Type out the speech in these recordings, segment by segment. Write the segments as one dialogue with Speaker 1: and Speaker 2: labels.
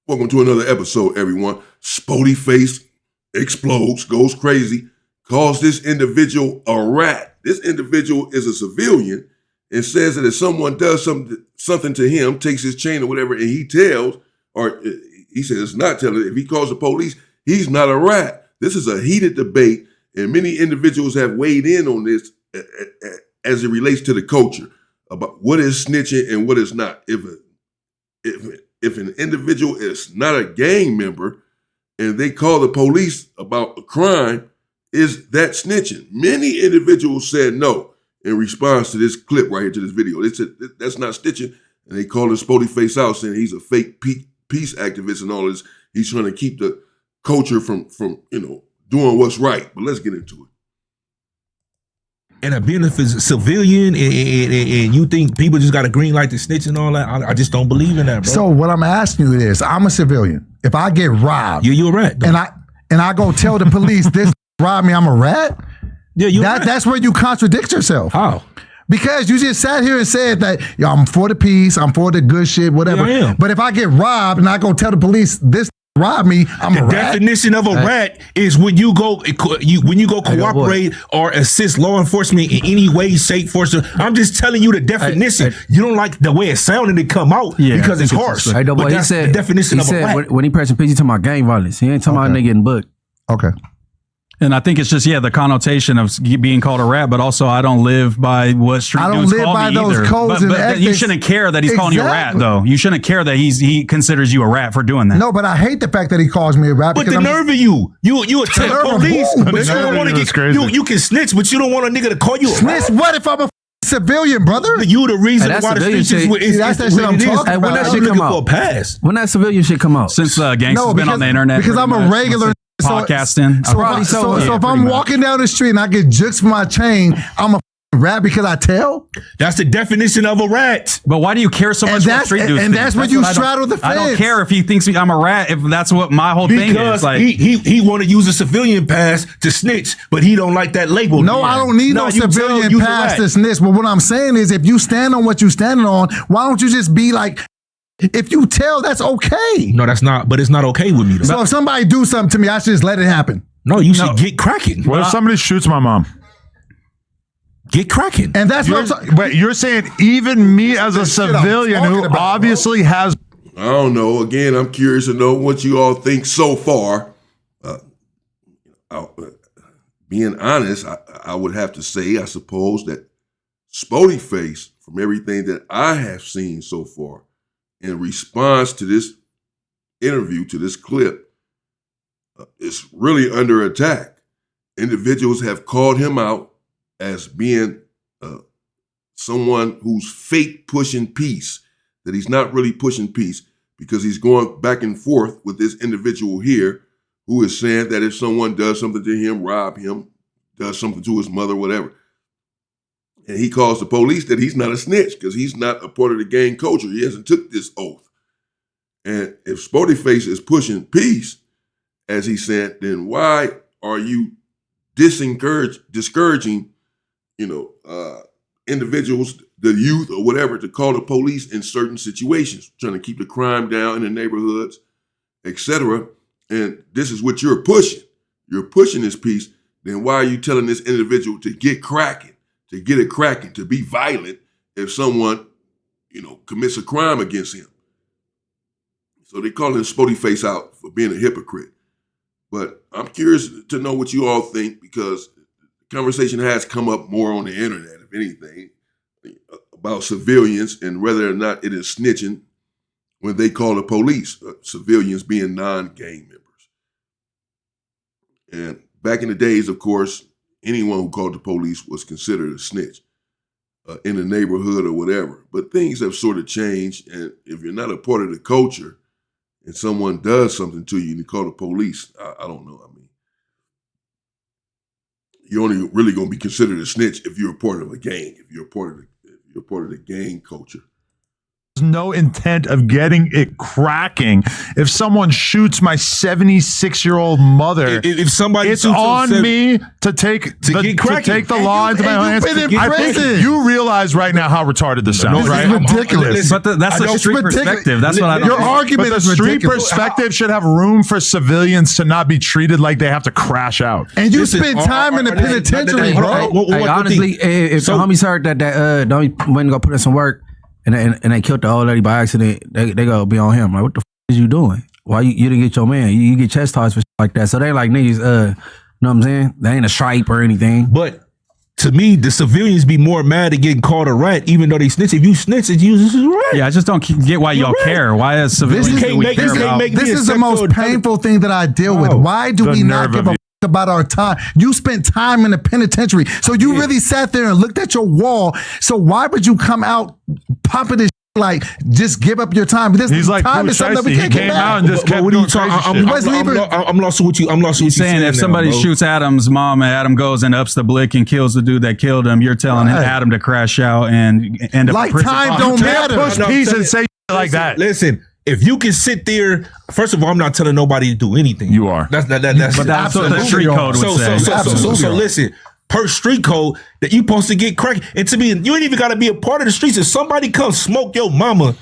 Speaker 1: Welcome to another episode, everyone. Spoety face explodes, goes crazy, calls this individual a rat. This individual is a civilian and says that if someone does something to him, takes his chain or whatever, and he tells, or he says not telling, if he calls the police, he's not a rat. This is a heated debate, and many individuals have weighed in on this as it relates to the culture about what is snitching and what is not. If an individual is not a gang member and they call the police about a crime, is that snitching? Many individuals said no in response to this clip right here, to this video. They said that's not snitching, and they called his Spoety face out saying he's a fake peace activist and all this. He's trying to keep the culture from doing what's right. But let's get into it.
Speaker 2: And being a civilian and you think people just got a green light to snitch and all that, I just don't believe in that, bro.
Speaker 3: So what I'm asking you is, I'm a civilian. If I get robbed,
Speaker 2: you're a rat, though.
Speaker 3: and I go tell the police this robbed me, I'm a rat.
Speaker 2: Yeah, you're a rat.
Speaker 3: That's where you contradict yourself.
Speaker 2: How?
Speaker 3: Because you just sat here and said that I'm for the peace, I'm for the good shit, whatever.
Speaker 2: Yeah, I am.
Speaker 3: But if I get robbed and I go tell the police this robbed me, I'm a rat.
Speaker 2: The definition of a rat is when you go cooperate or assist law enforcement in any way, shape, form. I'm just telling you the definition. You don't like the way it sounded to come out because it's harsh.
Speaker 4: Hey,
Speaker 2: but that's the definition of a rat.
Speaker 4: When he pressing peace, he talking about gang violence. He ain't talking about nigga getting booked.
Speaker 3: Okay.
Speaker 5: And I think it's just, the connotation of being called a rat, but also I don't live by what street dudes call me either. I don't live by those codes and ethics. You shouldn't care that he's calling you a rat, though. You shouldn't care that he considers you a rat for doing that.
Speaker 3: No, but I hate the fact that he calls me a rat.
Speaker 2: But the nerve of you tell police, but you don't want to get, you can snitch, but you don't want a nigga to call you a rat.
Speaker 3: Snitch what if I'm a civilian, brother?
Speaker 2: You the reason why the snitch is
Speaker 3: that's that shit I'm talking about.
Speaker 4: When that shit come out? When that civilian shit come out?
Speaker 5: Since gangsters been on the internet.
Speaker 3: Because I'm a regular
Speaker 5: podcasting.
Speaker 3: So if I'm walking down the street and I get jukes for my chain, I'm a rat because I tell?
Speaker 2: That's the definition of a rat.
Speaker 5: But why do you care so much what street dudes
Speaker 3: think? And that's where you straddle the fence.
Speaker 5: I don't care if he thinks I'm a rat, if that's what my whole thing is.
Speaker 2: Like, he want to use a civilian pass to snitch, but he don't like that label.
Speaker 3: No, I don't need no civilian pass to snitch. But what I'm saying is, if you stand on what you're standing on, why don't you just be like, if you tell, that's okay.
Speaker 2: No, that's not. But it's not okay with me, though.
Speaker 3: So if somebody do something to me, I should just let it happen.
Speaker 2: No, you should get cracking.
Speaker 6: What if somebody shoots my mom?
Speaker 2: Get cracking.
Speaker 3: And that's what I'm saying.
Speaker 6: But you're saying even me as a civilian who obviously has...
Speaker 1: I don't know. Again, I'm curious to know what you all think so far. Being honest, I would have to say, I suppose, that Spoety face, from everything that I have seen so far, in response to this interview, to this clip, is really under attack. Individuals have called him out as being someone who's fake pushing peace, that he's not really pushing peace because he's going back and forth with this individual here who is saying that if someone does something to him, rob him, does something to his mother, whatever, and he calls the police, that he's not a snitch because he's not a part of the gang culture. He hasn't took this oath. And if Spoety face is pushing peace, as he said, then why are you discouraging, individuals, the youth or whatever, to call the police in certain situations, trying to keep the crime down in the neighborhoods, etc. And this is what you're pushing. You're pushing this peace. Then why are you telling this individual to get cracking? To get it cracking, to be violent if someone, commits a crime against him. So they call him Spoety face out for being a hypocrite. But I'm curious to know what you all think, because the conversation has come up more on the internet, if anything, about civilians and whether or not it is snitching when they call the police, civilians being non-gang members. And back in the days, of course, anyone who called the police was considered a snitch in the neighborhood or whatever. But things have sort of changed. And if you're not a part of the culture and someone does something to you and you call the police, I don't know. I mean, you're only really going to be considered a snitch if you're a part of a gang, if you're a part of the gang culture.
Speaker 6: no intent of getting it cracking. If someone shoots my 76-year-old mother,
Speaker 2: if somebody
Speaker 6: it's on me to take the law into my hands. I think you realize right now how retarded this sounds, right?
Speaker 3: It's ridiculous.
Speaker 5: But that's the street perspective. That's what I don't.
Speaker 3: Your argument
Speaker 6: But
Speaker 3: is
Speaker 6: the street
Speaker 3: ridiculous.
Speaker 6: perspective should have room for civilians to not be treated like they have to crash out.
Speaker 3: And you spend time in the penitentiary, bro.
Speaker 4: Hey, honestly, if the homies heard that don't went and go put in some work and they killed the old lady by accident, they go be on him. Like, what the is you doing? Why you didn't get your man? You get chastised for shit like that. So they like niggas, you know what I'm saying? They ain't a stripe or anything.
Speaker 2: But to me, the civilians be more mad at getting called a rat, even though they snitch. If you snitch, it's you. This is a rat.
Speaker 5: Yeah, I just don't get why y'all care. Why as civilians do we care about?
Speaker 3: This is the most painful thing that I deal with. Why do we not give a about our time? You spent time in the penitentiary, so you really sat there and looked at your wall. So why would you come out pumping this like just give up your time? This
Speaker 6: He's like
Speaker 3: time is something that we can't
Speaker 6: came out and just kept
Speaker 2: what are you
Speaker 6: doing
Speaker 2: talking?
Speaker 6: crazy shit.
Speaker 2: I'm lost with you. I'm lost with you.
Speaker 5: Saying if somebody shoots Adam's mom and Adam goes and ups the blick and kills the dude that killed him, you're telling Adam to crash out and end up
Speaker 3: like
Speaker 5: in prison.
Speaker 3: time don't matter.
Speaker 6: Push peace and say like that.
Speaker 2: Listen. If you can sit there, first of all, I'm not telling nobody to do anything.
Speaker 6: You are.
Speaker 2: That's
Speaker 5: But that's what the street code would say.
Speaker 2: So listen, per street code, that you supposed to get cracked. And to me, you ain't even got to be a part of the streets. If somebody comes smoke your mama,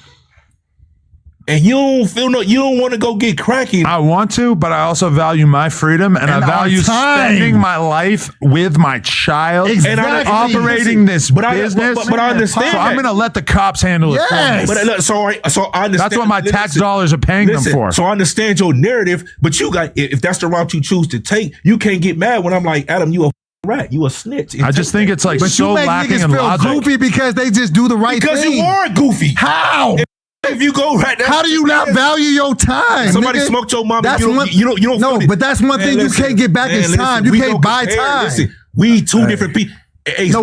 Speaker 2: and you don't want to go get cracking.
Speaker 6: I want to, but I also value my freedom and I value spending my life with my child and operating this business.
Speaker 2: But I understand.
Speaker 6: So I'm going to let the cops handle it.
Speaker 3: Yes.
Speaker 2: So I understand.
Speaker 6: That's what my tax dollars are paying them for.
Speaker 2: So I understand your narrative, but you got, if that's the route you choose to take, you can't get mad when I'm like, Adam, you a rat, you a snitch.
Speaker 6: I just think it's like
Speaker 3: but
Speaker 6: so
Speaker 3: you make
Speaker 6: lacking
Speaker 3: niggas
Speaker 6: in
Speaker 3: feel
Speaker 6: logic.
Speaker 3: goofy because they just do the right thing.
Speaker 2: Because you are goofy.
Speaker 3: How?
Speaker 2: If you go right,
Speaker 3: how do you not value your time?
Speaker 2: Somebody
Speaker 3: nigga?
Speaker 2: smoked your mama.
Speaker 3: That's
Speaker 2: you don't.
Speaker 3: No, but that's one thing you can't get back is time. You can't buy time.
Speaker 2: Listen, we two different people.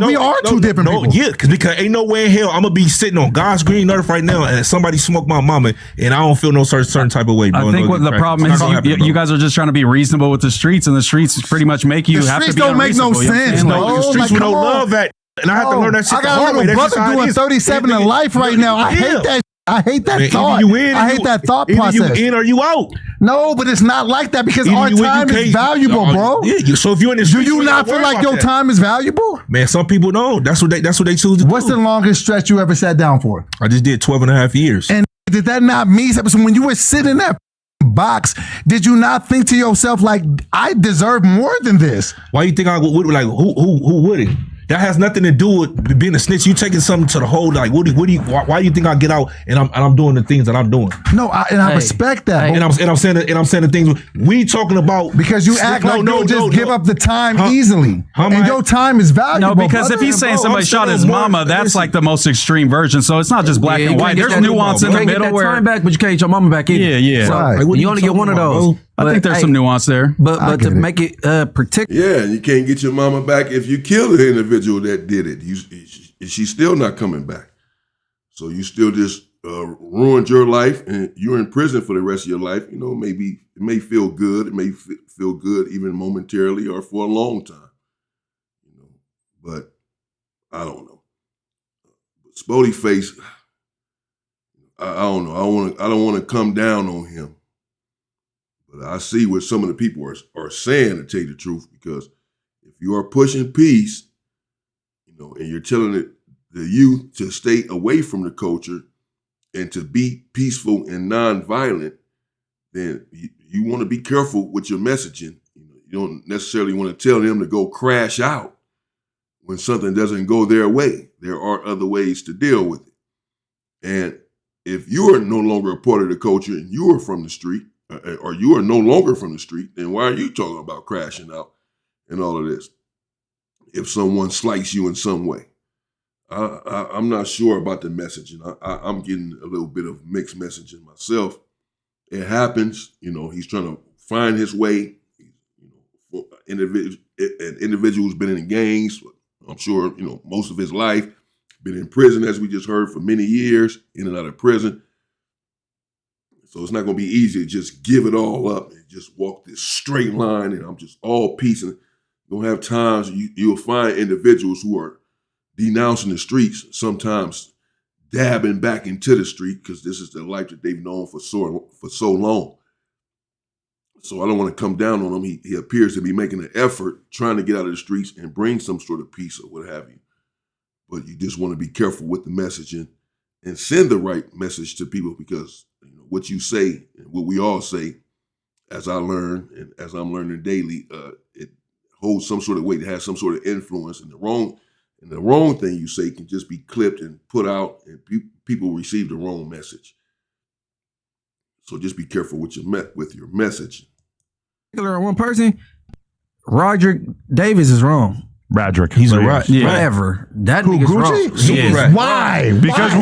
Speaker 3: We are two different people.
Speaker 2: Yeah, because ain't no way in hell I'm gonna be sitting on God's green earth right now and somebody smoked my mama and I don't feel no certain type of way. Bro.
Speaker 5: I think what the problem is, you guys are just trying to be reasonable with the streets, and the streets pretty much make you have to be.
Speaker 3: The streets don't make no sense.
Speaker 2: No, the streets with no love that, and I have to learn that shit.
Speaker 3: I got a little brother doing 37 in life right now. I hate that. I hate that thought. I hate that thought process.
Speaker 2: You in or you out?
Speaker 3: No, but it's not like that because our time is valuable, bro.
Speaker 2: Yeah, so if you're in the streets,
Speaker 3: do you not feel like your time is valuable?
Speaker 2: Man, some people don't. That's what they choose to do.
Speaker 3: What's the longest stretch you ever sat down for?
Speaker 2: I just did 12 and a half years.
Speaker 3: And did that not mean something? So when you were sitting in that box, did you not think to yourself like, I deserve more than this?
Speaker 2: Why you think I would, like, who wouldn't? That has nothing to do with being a snitch. You taking something to the whole, like, why do you think I get out and I'm doing the things that I'm doing?
Speaker 3: No, I respect that.
Speaker 2: And I'm saying the things we talking about
Speaker 3: because you act like you'll just give up the time easily, and your time is valuable.
Speaker 5: No, because if he's saying somebody shot his mama, that's like the most extreme version. So it's not just black and white. There's nuance in the middle where
Speaker 4: time back, but you can't get your mama back either.
Speaker 5: Yeah.
Speaker 4: So you only get one of those.
Speaker 5: I think there's some nuance there.
Speaker 4: But to make it particular.
Speaker 1: Yeah, you can't get your mama back if you kill the individual that did it. She's still not coming back. So you still just ruined your life and you're in prison for the rest of your life. You know, maybe it may feel good. It may feel good even momentarily or for a long time. You know, but I don't know. Spoety face, I don't know. I don't want to come down on him. But I see what some of the people are saying, to tell you the truth, because if you are pushing peace, you know, and you're telling the youth to stay away from the culture and to be peaceful and nonviolent, then you want to be careful with your messaging. You don't necessarily want to tell them to go crash out when something doesn't go their way. There are other ways to deal with it. And if you are no longer a part of the culture and you are from the street, or you are no longer from the street, then why are you talking about crashing out and all of this? If someone slights you in some way, I'm not sure about the messaging. I'm getting a little bit of mixed messaging myself. It happens, you know. He's trying to find his way. You know, an individual who's been in gangs, I'm sure, you know, most of his life, been in prison, as we just heard, for many years, in and out of prison. So it's not going to be easy to just give it all up and just walk this straight line and I'm just all peace. And you'll have times you'll find individuals who are denouncing the streets, sometimes dabbing back into the street because this is the life that they've known for so long. So I don't want to come down on him. He appears to be making an effort, trying to get out of the streets and bring some sort of peace or what have you. But you just want to be careful with the messaging and send the right message to people, because what you say and what we all say, as I learn and as I'm learning daily, it holds some sort of weight. It has some sort of influence, and the wrong thing you say can just be clipped and put out, and people receive the wrong message. So just be careful with your message.
Speaker 4: One person, Roderick Davis is wrong.
Speaker 6: Roderick,
Speaker 4: he's a rat. Yeah. Whatever. That nigga's
Speaker 3: Gucci?
Speaker 4: wrong.
Speaker 3: Why?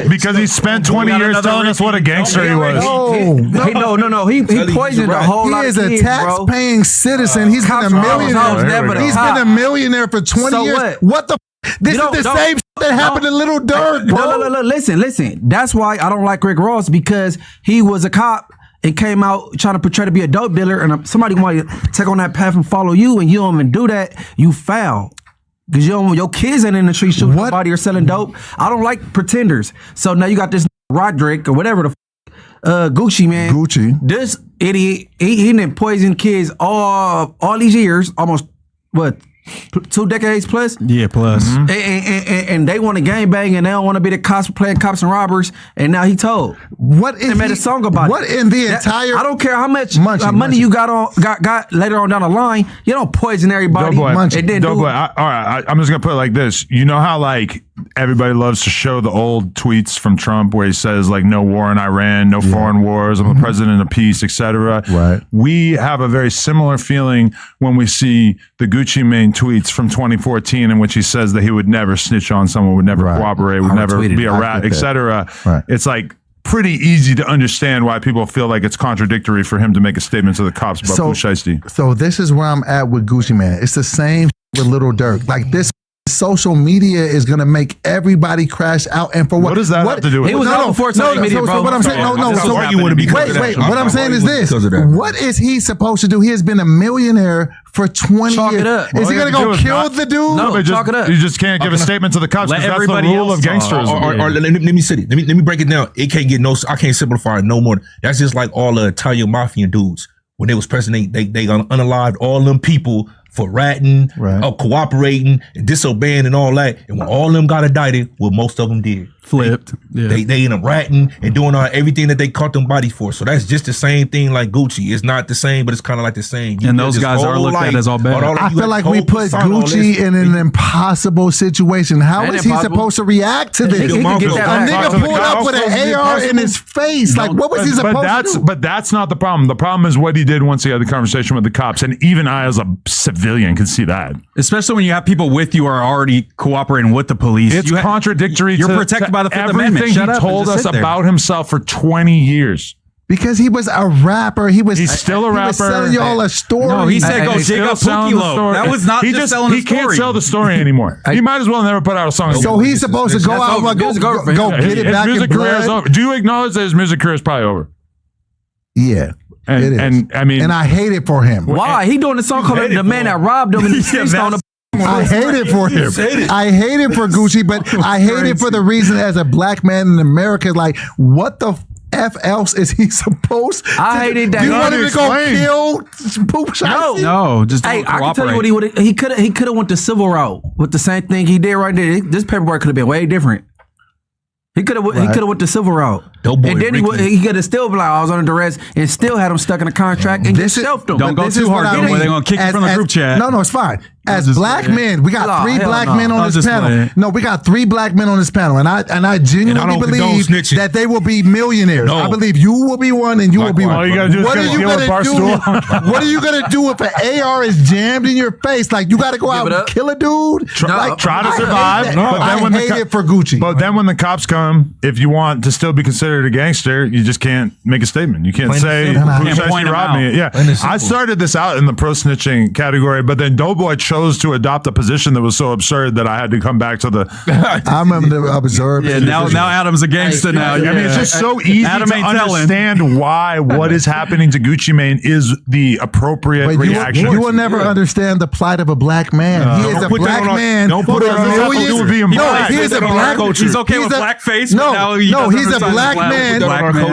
Speaker 6: Because he spent 20 years telling us what a gangster he was.
Speaker 4: No. He poisoned a whole lot of kids,
Speaker 3: He is a tax-paying citizen. He's been a millionaire. He's been a millionaire for 20 years. What the? This is the same shit that happened to Little Dirk, bro.
Speaker 4: No. Listen. That's why I don't like Rick Ross, because he was a cop and came out trying to portray to be a dope dealer, and somebody wanted to take on that path and follow you, and you don't even do that, you foul. Because your kids ain't in the street shooting somebody or selling dope. I don't like pretenders. So now you got this Roderick or whatever the Gucci, man.
Speaker 3: Gucci.
Speaker 4: This idiot, he done poisoned kids all these years, almost, 2 decades plus?
Speaker 5: Yeah, plus.
Speaker 4: Mm-hmm. And they want to gangbang, and they don't want to be the cops playing cops and robbers. And now he told. They made a song about
Speaker 3: it. In the entire?
Speaker 4: I don't care how much money you got later on down the line. You don't poison everybody.
Speaker 6: All right, I'm just gonna put it like this. You know how everybody loves to show the old tweets from Trump where he says no war in Iran, no foreign wars, I'm the president of peace, etc.
Speaker 3: Right.
Speaker 6: We have a very similar feeling when we see the Gucci Mane tweets from 2014 in which he says that he would never snitch on someone, would never cooperate, would never be a rat, etc.
Speaker 3: Right.
Speaker 6: It's pretty easy to understand why people feel like it's contradictory for him to make a statement to the cops about Blue Shiesty.
Speaker 3: So this is where I'm at with Gucci Mane. It's the same with Little Dirk. This social media is going to make everybody crash out. And for what?
Speaker 6: What does that have to do with it?
Speaker 4: He was out before social media, bro.
Speaker 3: What I'm saying, wait. What I'm saying is this. What is he supposed to do? He has been a millionaire for 20
Speaker 4: Chalk
Speaker 3: years.
Speaker 4: It up.
Speaker 3: Is he going to go kill the dude?
Speaker 4: No, chalk it up.
Speaker 6: You just can't give a statement to the cops because that's the rule of gangsters.
Speaker 2: Let me say it. Let me break it down. It can't get I can't simplify it no more. That's just like all the Italian mafia dudes. When they was president, they unalived all them people for ratting, cooperating, and disobeying and all that. And when all of them got indicted, most of them did.
Speaker 5: Flipped.
Speaker 2: They end up ratting and doing everything that they caught them bodies for. So that's just the same thing like Gucci. It's not the same, but it's kind of like the same.
Speaker 5: And those guys are looked at as all bad.
Speaker 3: I feel like we put Gucci in an impossible situation. How is he supposed to react to this? A nigga pulled up with an AR in his face. What was he supposed to do?
Speaker 6: But that's not the problem. The problem is what he did once he had the conversation with the cops. And even I, as a civilian, can see that.
Speaker 5: Especially when you have people with you who are already cooperating with the police.
Speaker 6: It's contradictory.
Speaker 5: You're protected by the Fifth Amendment.
Speaker 6: Everything he told us about himself for 20 years.
Speaker 3: Because he was a rapper. He's
Speaker 6: still a rapper.
Speaker 3: He was selling y'all a story.
Speaker 5: No, he said go dig up Pookie Low. That was not just selling the story.
Speaker 6: He can't sell the story anymore. He might as well never put out a song.
Speaker 3: So he's supposed to go out and go get it back in blood.
Speaker 6: Over. Do you acknowledge that his music career is probably over?
Speaker 3: Yeah.
Speaker 6: And,
Speaker 3: it is.
Speaker 6: And I
Speaker 3: hate it for him.
Speaker 4: Why? He doing the song called The Man That Robbed Him and he snitched on the.
Speaker 3: I hate it for him. I hate it for Gucci, but I hate it for the reason as a black man in America, what the F else is he supposed to
Speaker 4: I hated that.
Speaker 3: You want him to go kill Poop Shiesty?
Speaker 5: No, just
Speaker 4: I can tell you what he would. He could have went the civil route with the same thing he did right there. This paperwork could have been way different. He could have went the civil route. And then he could have still been I was under duress and still had him stuck in a contract and just shelved him.
Speaker 5: Don't go too hard though, they're going to kick you from the group chat.
Speaker 3: No, it's fine. As black men, we got three black men on this panel. No, we got 3 black men on this panel. And I genuinely believe that they will be millionaires. I believe you will be one and you will be one.
Speaker 6: All you got to do is deal with Barstool.
Speaker 3: What are you going to do if an AR is jammed in your face? You got to go out and kill a dude?
Speaker 6: Try to survive.
Speaker 3: I hate it for Gucci.
Speaker 6: But then when the cops come, if you want to still be considered considered a gangster, you just can't make a statement. You can't say Pooh Shiesty robbed me. Yeah, I started this out in the pro snitching category, but then Doughboy chose to adopt a position that was so absurd that I had to come back to the.
Speaker 3: I remember the observer.
Speaker 5: Yeah, now Adam's a gangster now.
Speaker 6: I mean, it's just so easy to understand why what is happening to Gucci Mane is the appropriate reaction.
Speaker 3: You will never understand the plight of a black man. He is a black man.
Speaker 2: Don't put it on
Speaker 3: millions. No, he is a black.
Speaker 5: He's okay with blackface.
Speaker 3: No, he's a black man.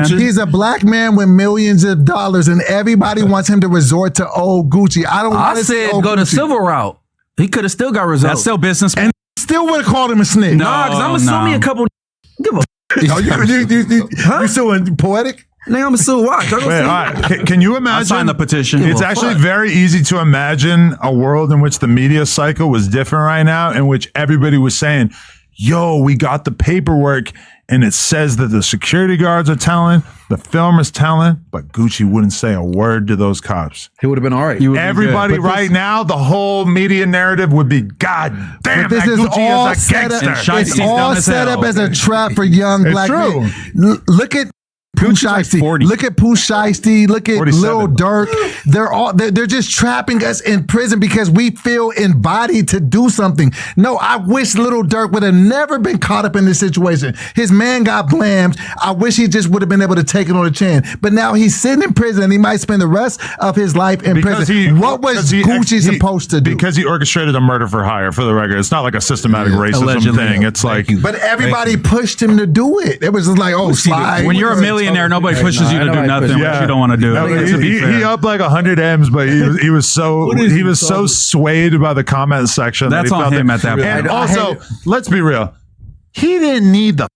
Speaker 3: He's a black man with millions of dollars, and everybody wants him to resort to old Gucci. I
Speaker 4: said go the civil route. He could have still got results.
Speaker 5: That's still business.
Speaker 3: And still would have called him a snitch.
Speaker 4: Nah, because I'm assuming a couple. Give a.
Speaker 3: You still poetic?
Speaker 4: Nigga, I'm still watch.
Speaker 6: Wait, all right. Can you imagine?
Speaker 5: I signed the petition.
Speaker 6: It's actually very easy to imagine a world in which the media cycle was different right now, in which everybody was saying, yo, we got the paperwork, and it says that the security guards are telling, the filmer's telling, but Gucci wouldn't say a word to those cops.
Speaker 4: He would have been all right.
Speaker 6: Everybody right now, the whole media narrative would be, God damn, that Gucci is a gangster.
Speaker 3: It's all set up as a trap for young black men. Look at Pooh Shiesty. Look at Pooh Shiesty. Look at Lil Durk. They're just trapping us in prison because we feel embodied to do something. No, I wish Lil Durk would have never been caught up in this situation. His man got blamed. I wish he just would have been able to take it on the chin. But now he's sitting in prison and he might spend the rest of his life in prison. What was Gucci supposed to do?
Speaker 6: Because he orchestrated a murder for hire, for the record. It's not like a systematic racism thing. It's like,
Speaker 3: but everybody pushed him to do it. It was just like, oh, slide.
Speaker 5: When you're a millionaire, nobody pushes you to do nothing what you don't want to do.
Speaker 6: He upped like 100 M's, but he was so swayed by the comment section.
Speaker 5: That's on him at that point.
Speaker 6: And also, let's be real. He didn't need the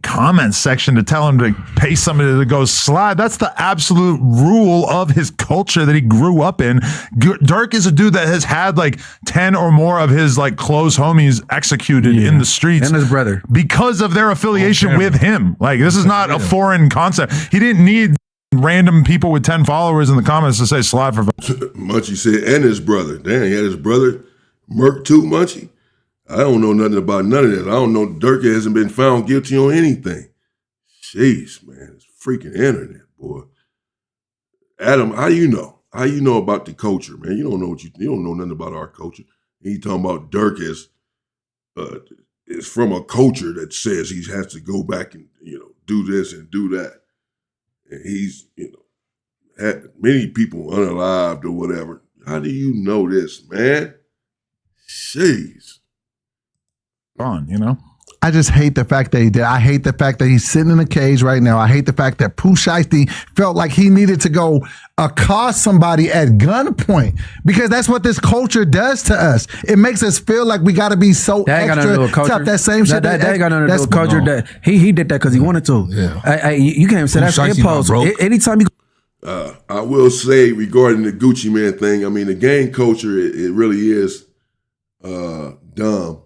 Speaker 6: comment section to tell him to pay somebody to go slide. That's the absolute rule of his culture that he grew up in. Durk is a dude that has had like 10 or more of his like close homies executed in the streets.
Speaker 4: And his brother.
Speaker 6: Because of their affiliation with him. Like, this is not a foreign concept. He didn't need random people with 10 followers in the comments to say slide for
Speaker 1: Munchie said, and his brother. Damn, he had his brother murked too, Munchie. I don't know nothing about none of that. I don't know. Durk hasn't been found guilty on anything. Jeez, man. It's freaking internet, boy. Adam, how you know? How you know about the culture, man? You don't know you don't know nothing about our culture. And you talking about Durk is from a culture that says he has to go back and, do this and do that. And he's, had many people unalived or whatever. How do you know this, man? Jeez.
Speaker 3: I just hate the fact that he did. I hate the fact that he's sitting in a cage right now. I hate the fact that Pooh Shiesty felt like he needed to go accost somebody at gunpoint, because that's what this culture does to us. It makes us feel like we got to be so extra tough. That same shit.
Speaker 4: That got nothing to do with culture. That he did that because he wanted to. Yeah. You can't even say that's impulse. Anytime you.
Speaker 1: I will say regarding the Gucci Mane thing, I mean, the gang culture, it really is dumb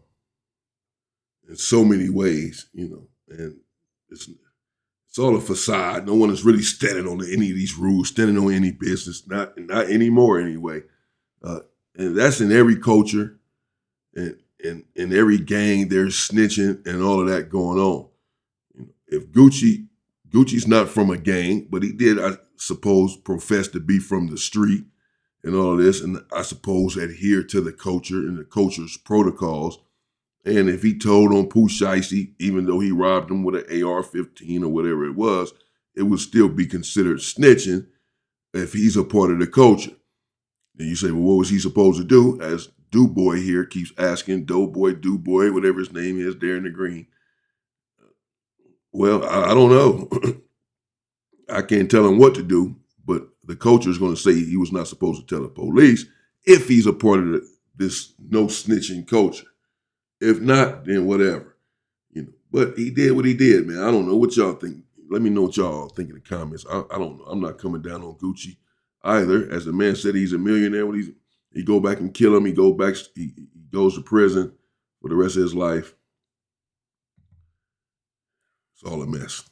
Speaker 1: in so many ways, and it's all a facade. No one is really standing on any of these rules, standing on any business, not anymore anyway. And that's in every culture, and in every gang, there's snitching and all of that going on. If Gucci's not from a gang, but he did, I suppose, profess to be from the street and all of this, and I suppose adhere to the culture and the culture's protocols. And if he told on Pooh Shiesty, even though he robbed him with an AR-15 or whatever it would still be considered snitching if he's a part of the culture. Then you say, well, what was he supposed to do? As Doughboy here keeps asking, Doughboy, whatever his name is there in the green. Well, I don't know. I can't tell him what to do, but the culture is going to say he was not supposed to tell the police if he's a part of this no snitching culture. If not, then whatever. But he did what he did, man. I don't know what y'all think. Let me know what y'all think in the comments. I don't know. I'm not coming down on Gucci either. As the man said, he's a millionaire. When he go back and kill him, he goes to prison for the rest of his life. It's all a mess.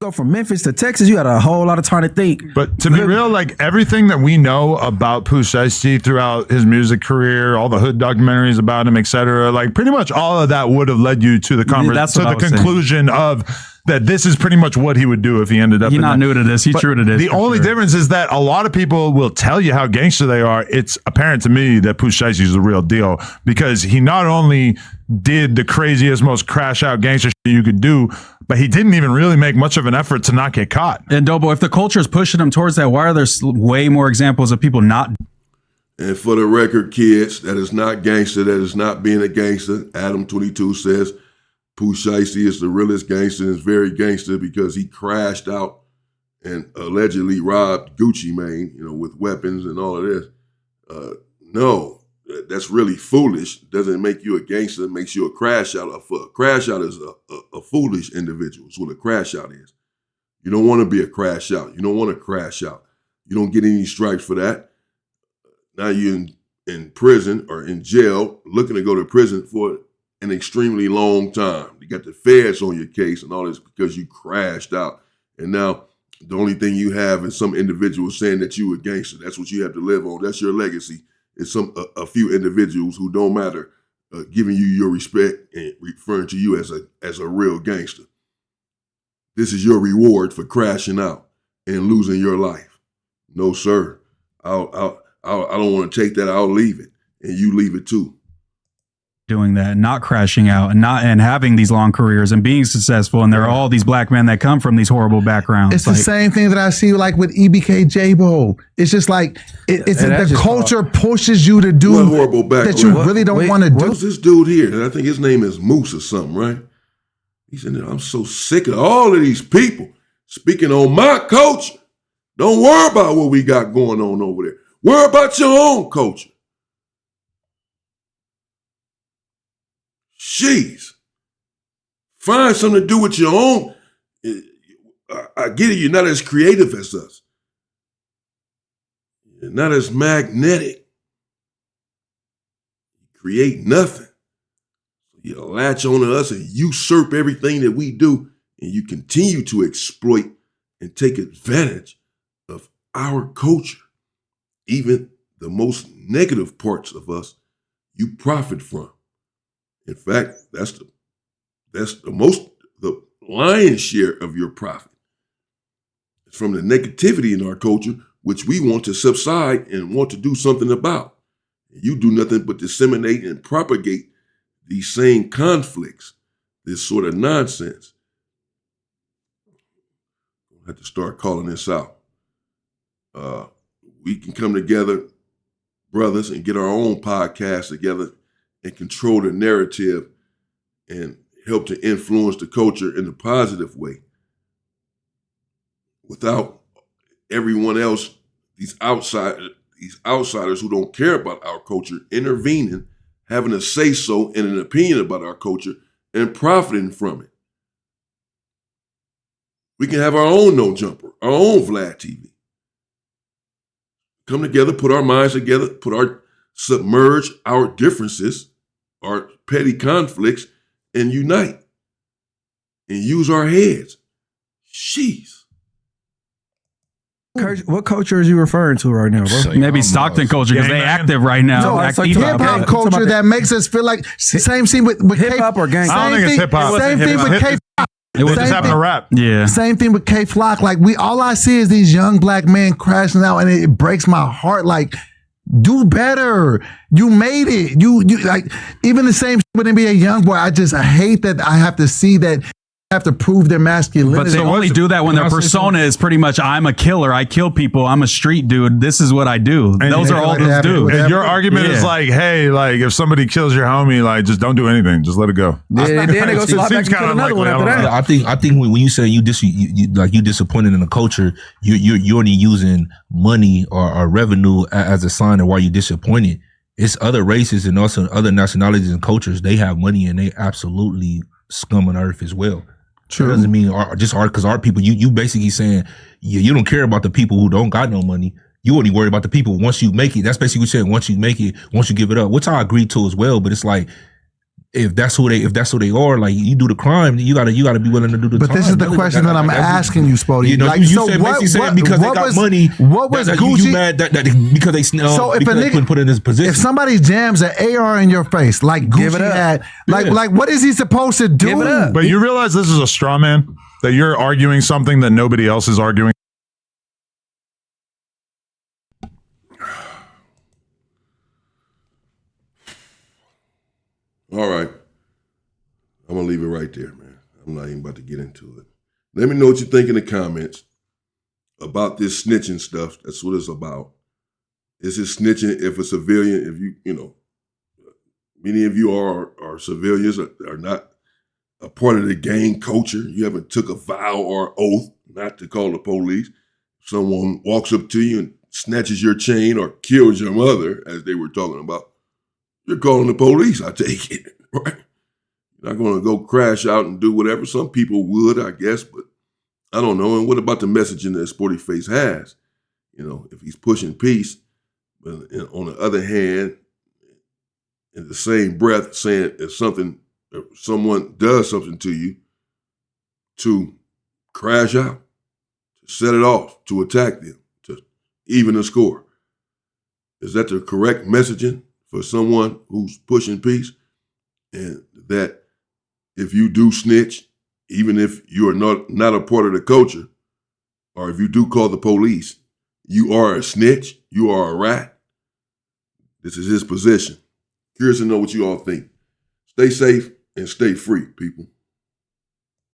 Speaker 4: Go from Memphis to Texas, you got a whole lot of time to think.
Speaker 6: But to be real, like everything that we know about Pooh Shiesty throughout his music career, all the hood documentaries about him, etc., like pretty much all of that would have led you to the conclusion of that this is pretty much what he would do if he ended up.
Speaker 5: He's not new to this. He's true to this.
Speaker 6: The only difference is that a lot of people will tell you how gangster they are. It's apparent to me that Pooh Shiesty is the real deal because he not only did the craziest, most crash out gangster shit you could do, but he didn't even really make much of an effort to not get caught.
Speaker 5: And Dobo, if the culture is pushing him towards that, why are there way more examples of people not?
Speaker 1: And for the record, kids, that is not gangster. That is not being a gangster. Adam 22 says Pooh Shiesty is the realest gangster and is very gangster because he crashed out and allegedly robbed Gucci Mane, with weapons and all of this. No, that's really foolish. Doesn't make you a gangster. It makes you a crash out. A crash out is a foolish individual. It's what a crash out is. You don't want to be a crash out. You don't want to crash out. You don't get any stripes for that. Now you're in prison or in jail, looking to go to prison for an extremely long time. You got the feds on your case and all this because you crashed out. And now the only thing you have is some individual saying that you a gangster. That's what you have to live on. That's your legacy. It's a few individuals who don't matter giving you your respect and referring to you as a real gangster. This is your reward for crashing out and losing your life. No, sir. I don't want to take that. I'll leave it, and you leave it too.
Speaker 5: Doing that, not crashing out, and having these long careers and being successful, and there are all these black men that come from these horrible backgrounds.
Speaker 3: It's the same thing that I see like with EBK J-Bo. It's just like the culture pushes you to do
Speaker 1: horrible background
Speaker 3: that you really don't want to do.
Speaker 1: What's this dude here? And I think his name is Moose or something, right? He said, "I'm so sick of all of these people speaking on my culture. Don't worry about what we got going on over there. Worry about your own culture." Jeez. Find something to do with your own. I get it, you're not as creative as us. You're not as magnetic. You create nothing. You latch on to us and usurp everything that we do, and you continue to exploit and take advantage of our culture. Even the most negative parts of us, you profit from. In fact, that's the lion's share of your profit. It's from the negativity in our culture, which we want to subside and want to do something about. You do nothing but disseminate and propagate these same conflicts, this sort of nonsense. I have to start calling this out. We can come together, brothers, and get our own podcast together and control the narrative and help to influence the culture in a positive way without everyone else, these outsiders who don't care about our culture intervening, having a say-so and an opinion about our culture and profiting from it. We can have our own No Jumper, our own Vlad TV. Come together, put our minds together, submerge our differences, our petty conflicts, and unite and use our heads. Jeez.
Speaker 4: What culture is you referring to right now, bro?
Speaker 5: Maybe Stockton culture because they active right now.
Speaker 3: No, it's like hip-hop culture that makes us feel like same thing with
Speaker 4: hip-hop or gang.
Speaker 6: I don't think it's hip-hop.
Speaker 3: Same thing with K-Flock.
Speaker 6: It was just having a rap.
Speaker 5: Yeah.
Speaker 3: Same thing with K-Flock. Like all I see is these young black men crashing out, and it breaks my heart. Like, do better. You made it. You like even the same with NBA Youngboy. I hate that I have to see that. Have to prove their masculinity.
Speaker 5: But they only do that when their persona is pretty much, I'm a killer, I kill people, I'm a street dude, this is what I do.
Speaker 6: And
Speaker 5: those are all those dudes.
Speaker 6: And your argument is like, hey, like if somebody kills your homie, like just don't do anything, just let it go.
Speaker 4: Then they go slide back and kill another one after that.
Speaker 2: I think when you say you disappointed in the culture, you're only using money or revenue as a sign of why you're disappointed. It's other races and also other nationalities and cultures. They have money and they absolutely scum on earth as well. True. It doesn't mean because our people, you basically saying you don't care about the people who don't got no money. You only worry about the people once you make it. That's basically what you're saying. Once you make it, once you give it up, which I agree to as well. But it's like, if that's who they are, like you do the crime, you gotta be willing to do the time.
Speaker 3: But this is the question that I'm asking you, Spoety.
Speaker 2: You know,
Speaker 3: like,
Speaker 2: you said basically saying because they got money.
Speaker 3: What was Gucci?
Speaker 2: You mad that because they
Speaker 3: so if a nigga
Speaker 2: couldn't put in this position?
Speaker 3: If somebody jams an AR in your face, like Gucci had, like what is he supposed to do?
Speaker 4: Give it up.
Speaker 6: But you realize this is a straw man. that you're arguing something that nobody else is arguing?
Speaker 1: All right. I'm going to leave it right there, man. I'm not even about to get into it. Let me know what you think in the comments about this snitching stuff. That's what it's about. Is it snitching if a civilian, if you know, many of you are civilians, are not a part of the gang culture. You haven't took a vow or oath not to call the police. Someone walks up to you and snatches your chain or kills your mother, as they were talking about. You're calling the police, I take it, right? You're not going to go crash out and do whatever. Some people would, I guess, but I don't know. And what about the messaging that Sporty Face has? You know, if he's pushing peace, but on the other hand, in the same breath, saying if someone does something to you, to crash out, to set it off, to attack them, to even the score. Is that the correct messaging for someone who's pushing peace? And that if you do snitch, even if you're not a part of the culture, or if you do call the police, you are a snitch, you are a rat. This is his position. Curious to know what you all think. Stay safe and stay free, people.